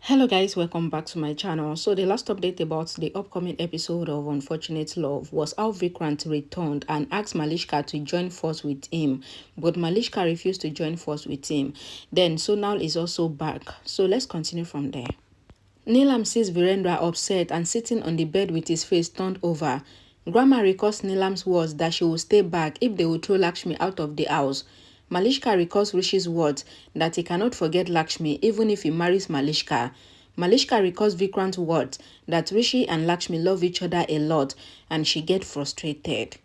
Hello guys, welcome back to my channel. So the last update about the upcoming episode of Unfortunate Love was how Vikrant returned and asked Malishka to join force with him, but Malishka refused to join force with him. Then Sonal is also back. So let's continue from there. Neelam sees Virendra upset and sitting on the bed with his face turned over. Grandma recalls Neelam's words that she will stay back if they will throw Lakshmi out of the house. Malishka recalls Rishi's words that he cannot forget Lakshmi even if he marries Malishka. Malishka recalls Vikrant's words that Rishi and Lakshmi love each other a lot and she gets frustrated.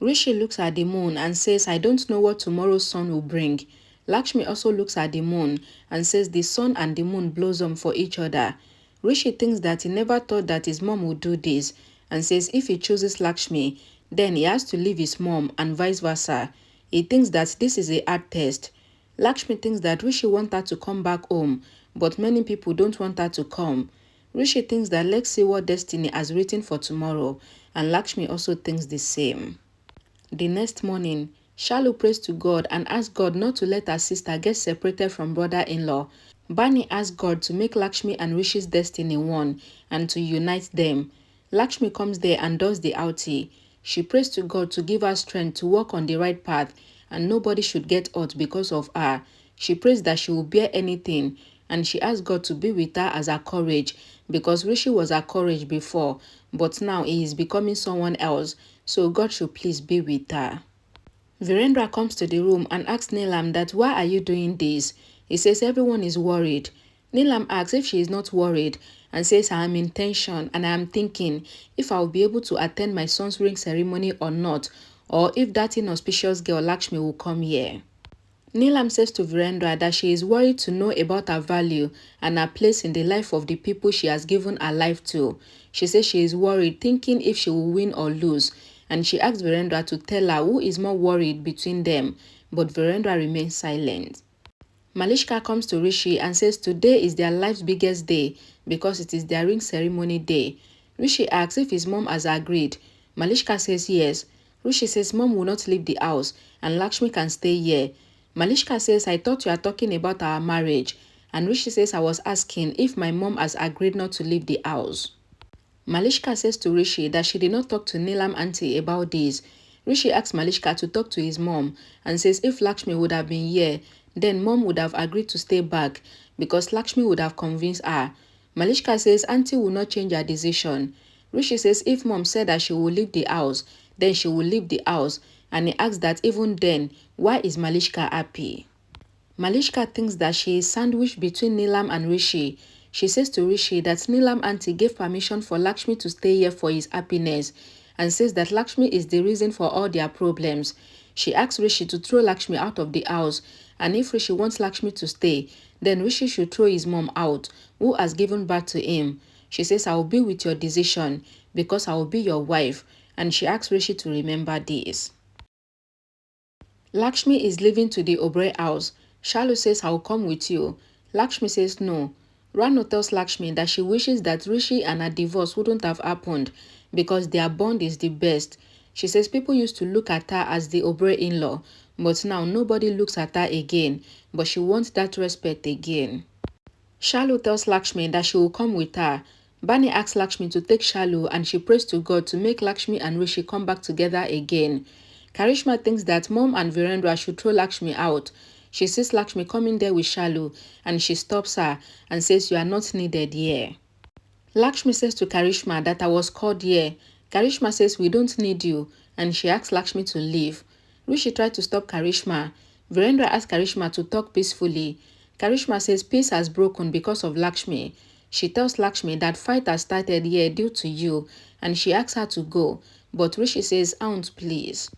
Rishi looks at the moon and says, I don't know what tomorrow's sun will bring. Lakshmi also looks at the moon and says the sun and the moon blossom for each other. Rishi thinks that he never thought that his mom would do this and says if he chooses Lakshmi, then he has to leave his mom and vice versa. He thinks that this is a hard test. Lakshmi thinks that Rishi wants her to come back home, but many people don't want her to come. Rishi thinks that let's see what destiny has written for tomorrow, and Lakshmi also thinks the same. The next morning, Shalu prays to God and asks God not to let her sister get separated from brother-in-law. Bani asks God to make Lakshmi and Rishi's destiny one and to unite them. Lakshmi comes there and does the outie. She prays to God to give her strength to walk on the right path and nobody should get hurt because of her. She prays that she will bear anything and she asks God to be with her as her courage because Rishi was her courage before, but now he is becoming someone else, so God should please be with her. Virendra comes to the room and asks Neelam that why are you doing this? He says everyone is worried. Neelam asks if she is not worried and says I am in tension and I am thinking if I will be able to attend my son's ring ceremony or not, or if that inauspicious girl Lakshmi will come here. Neelam says to Virendra that she is worried to know about her value and her place in the life of the people she has given her life to. She says she is worried, thinking if she will win or lose, and she asks Virendra to tell her who is more worried between them, but Virendra remains silent. Malishka comes to Rishi and says today is their life's biggest day because it is their ring ceremony day. Rishi asks if his mom has agreed. Malishka says yes. Rishi says mom will not leave the house and Lakshmi can stay here. Malishka says I thought you are talking about our marriage, and Rishi says I was asking if my mom has agreed not to leave the house. Malishka says to Rishi that she did not talk to Neelam auntie about this. Rishi asks Malishka to talk to his mom and says if Lakshmi would have been here, then mom would have agreed to stay back because Lakshmi would have convinced her. Malishka says auntie will not change her decision. Rishi says if mom said that she will leave the house, then she will leave the house, and he asks that even then, why is Malishka happy? Malishka thinks that she is sandwiched between Neelam and Rishi. She says to Rishi that Neelam auntie gave permission for Lakshmi to stay here for his happiness and says that Lakshmi is the reason for all their problems. She asks Rishi to throw Lakshmi out of the house, and if Rishi wants Lakshmi to stay, then Rishi should throw his mom out, who has given birth to him. She says, I will be with your decision because I will be your wife, and she asks Rishi to remember this. Lakshmi is leaving to the Oberoi house. Shalu says, I will come with you. Lakshmi says no. Rano tells Lakshmi that she wishes that Rishi and her divorce wouldn't have happened because their bond is the best. She says people used to look at her as the Oberoi in-law, but now nobody looks at her again, but she wants that respect again. Shalu tells Lakshmi that she will come with her. Bani asks Lakshmi to take Shalu and she prays to God to make Lakshmi and Rishi come back together again. Karishma thinks that mom and Virendra should throw Lakshmi out. She sees Lakshmi coming there with Shalu and she stops her and says you are not needed here. Lakshmi says to Karishma that I was called here. Karishma says we don't need you and she asks Lakshmi to leave. Rishi tried to stop Karishma. Virendra asks Karishma to talk peacefully. Karishma says peace has broken because of Lakshmi. She tells Lakshmi that fight has started here due to you and she asks her to go, but Rishi says aunt please.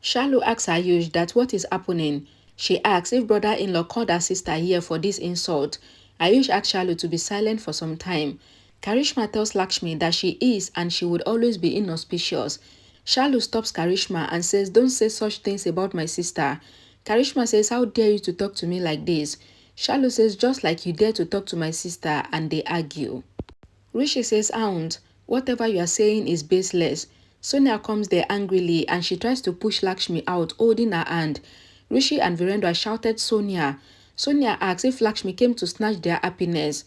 Shalu asks Ayush that what is happening. She asks if brother-in-law called her sister here for this insult. Ayush asks Shalu to be silent for some time. Karishma tells Lakshmi that she is and she would always be inauspicious. Shalu stops Karishma and says don't say such things about my sister. Karishma says how dare you to talk to me like this. Shalu says just like you dare to talk to my sister, and they argue. Rishi says aunt, whatever you are saying is baseless. Sonia comes there angrily and she tries to push Lakshmi out, holding her hand. Rishi and Virendra shouted Sonia. Sonia asks if Lakshmi came to snatch their happiness.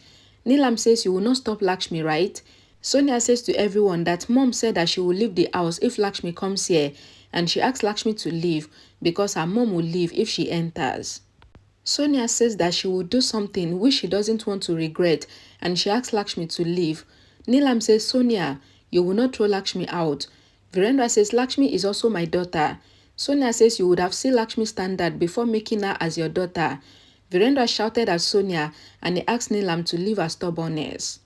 Neelam says you will not stop Lakshmi, right? Sonia says to everyone that mom said that she will leave the house if Lakshmi comes here, and she asks Lakshmi to leave because her mom will leave if she enters. Sonia says that she will do something which she doesn't want to regret, and she asks Lakshmi to leave. Neelam says, Sonia, you will not throw Lakshmi out. Virendra says, Lakshmi is also my daughter. Sonia says you would have seen Lakshmi's standard before making her as your daughter. Virendra shouted at Sonia and he asked Neelam to leave her stubbornness.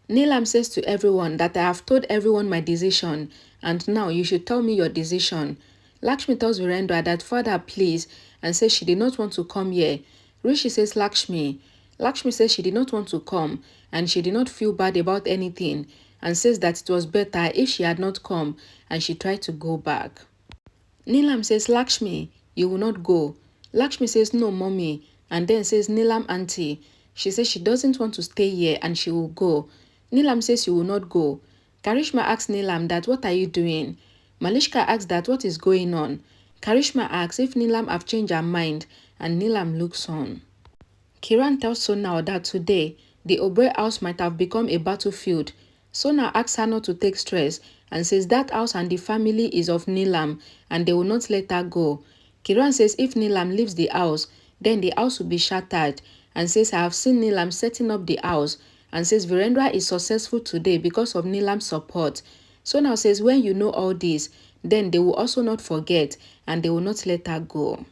Neelam says to everyone that I have told everyone my decision, and now you should tell me your decision. Lakshmi tells Virendra that father please, and says she did not want to come here. Rishi says Lakshmi. Lakshmi says she did not want to come and she did not feel bad about anything, and says that it was better if she had not come and she tried to go back. Neelam says Lakshmi, you will not go. Lakshmi says no mommy, and then says Neelam auntie. She says she doesn't want to stay here and she will go. Neelam says you will not go. Karishma asks Neelam that what are you doing? Malishka asks that what is going on. Karishma asks if Neelam have changed her mind, and Neelam looks on. Kiran tells Sonal that today the Oberoi house might have become a battlefield. Sonal asks her not to take stress and says that house and the family is of Neelam and they will not let her go. Kiran says if Neelam leaves the house, then the house will be shattered, and says I have seen Neelam setting up the house, and says Virendra is successful today because of Neelam's support. Sonal says when you know all this, then they will also not forget and they will not let her go.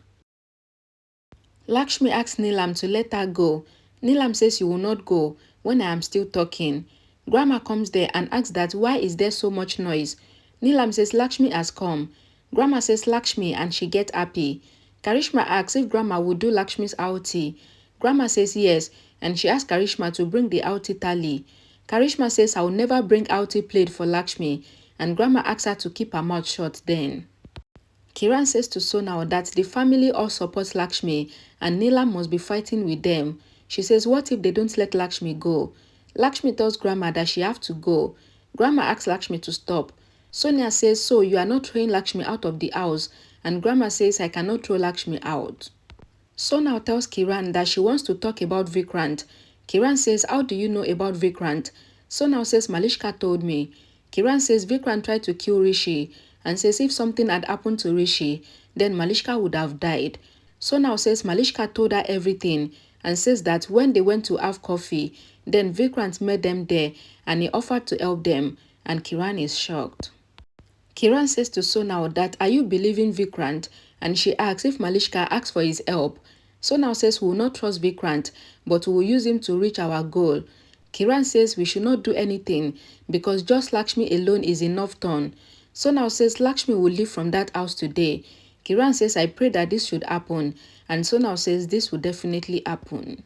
Lakshmi asks Neelam to let her go. Neelam says you will not go when I am still talking. Grandma comes there and asks that why is there so much noise. Neelam says Lakshmi has come. Grandma says Lakshmi and she gets happy. Karishma asks if Grandma would do Lakshmi's outie. Grandma says yes, and she asks Karishma to bring the outie tally. Karishma says I will never bring outie plate for Lakshmi, and Grandma asks her to keep her mouth shut then. Kiran says to Sonal that the family all supports Lakshmi and Neelam must be fighting with them. She says what if they don't let Lakshmi go? Lakshmi tells Grandma that she have to go. Grandma asks Lakshmi to stop. Sonia says so you are not throwing Lakshmi out of the house, and Grandma says I cannot throw Lakshmi out. Sonal tells Kiran that she wants to talk about Vikrant. Kiran says how do you know about Vikrant? Sonal says Malishka told me. Kiran says Vikrant tried to kill Rishi and says if something had happened to Rishi, then Malishka would have died. Sonal says Malishka told her everything and says that when they went to have coffee, then Vikrant met them there and he offered to help them, and Kiran is shocked. Kiran says to Sonal that are you believing Vikrant, and she asks if Malishka asks for his help. Sonal says we will not trust Vikrant but we will use him to reach our goal. Kiran says we should not do anything because just Lakshmi alone is enough turn. Sonal says Lakshmi will leave from that house today. Kiran says I pray that this should happen, and Sonal says this will definitely happen.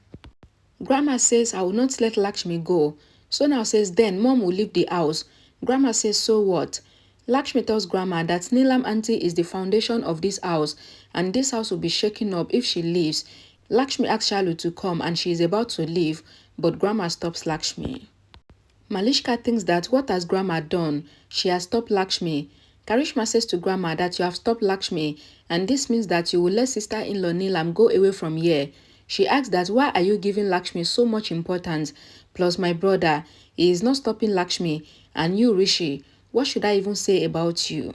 Grandma says I will not let Lakshmi go. Sonal says then mom will leave the house. Grandma says so what? Lakshmi tells Grandma that Neelam auntie is the foundation of this house and this house will be shaken up if she leaves. Lakshmi asks Shalu to come and she is about to leave, but Grandma stops Lakshmi. Malishka thinks that what has Grandma done? She has stopped Lakshmi. Karishma says to Grandma that you have stopped Lakshmi and this means that you will let sister-in-law Neelam go away from here. She asks that why are you giving Lakshmi so much importance? Plus my brother, he is not stopping Lakshmi, and you Rishi, what should I even say about you?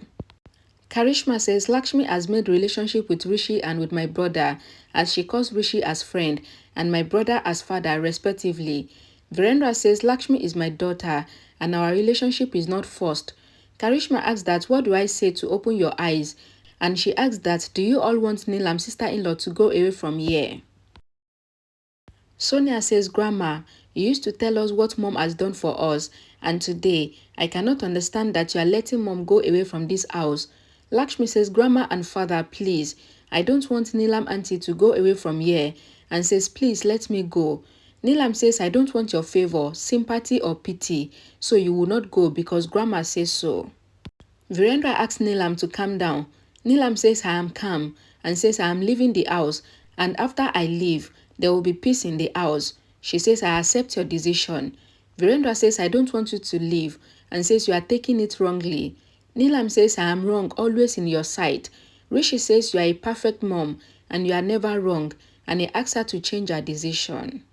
Karishma says Lakshmi has made relationship with Rishi and with my brother as she calls Rishi as friend and my brother as father respectively. Virendra says Lakshmi is my daughter and our relationship is not forced. Karishma asks that what do I say to open your eyes, and she asks that do you all want Neelam's sister-in-law to go away from here? Sonia says Grandma, you used to tell us what mom has done for us, and today I cannot understand that you are letting mom go away from this house. Lakshmi says Grandma and father please, I don't want Neelam auntie to go away from here, and says please let me go. Neelam says I don't want your favor, sympathy or pity, so you will not go because Grandma says so. Virendra asks Neelam to calm down. Neelam says I am calm and says I am leaving the house, and after I leave there will be peace in the house. She says I accept your decision. Virendra says I don't want you to leave and says you are taking it wrongly. Neelam says I am wrong always in your sight. Rishi says you are a perfect mom and you are never wrong, and he asks her to change her decision.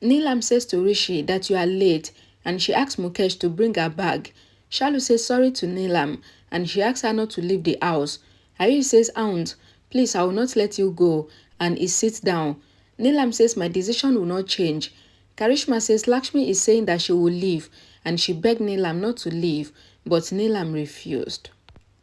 Neelam says to Rishi that you are late and she asks Mukesh to bring her bag. Shalu says sorry to Neelam and she asks her not to leave the house. Ayush says, Aunt, please, I will not let you go, and he sits down. Neelam says my decision will not change. Karishma says Lakshmi is saying that she will leave and she begged Neelam not to leave, but Neelam refused.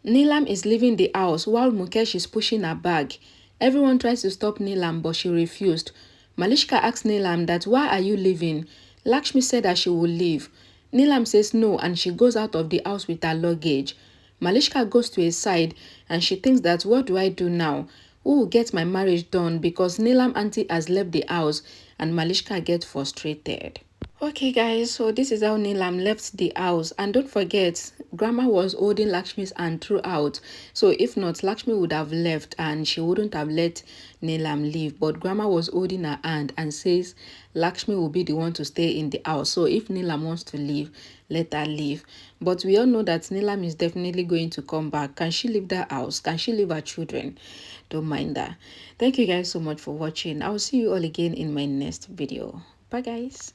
Neelam is leaving the house while Mukesh is pushing her bag. Everyone tries to stop Neelam, but she refused. Malishka asks Neelam that why are you leaving? Lakshmi said that she will leave. Neelam says no and she goes out of the house with her luggage. Malishka goes to his side and she thinks that what do I do now? Who will get my marriage done because Neelam auntie has left the house and Malishka gets frustrated. Okay guys, so this is how Neelam left the house, and don't forget grandma was holding Lakshmi's hand throughout, so if not Lakshmi would have left and she wouldn't have let Neelam leave, but grandma was holding her hand and says Lakshmi will be the one to stay in the house, so if Neelam wants to leave, let her leave. But we all know that Neelam is definitely going to come back. Can she leave the house? Can she leave her children? Don't mind that. Thank you guys so much for watching. I will see you all again in my next video. Bye guys.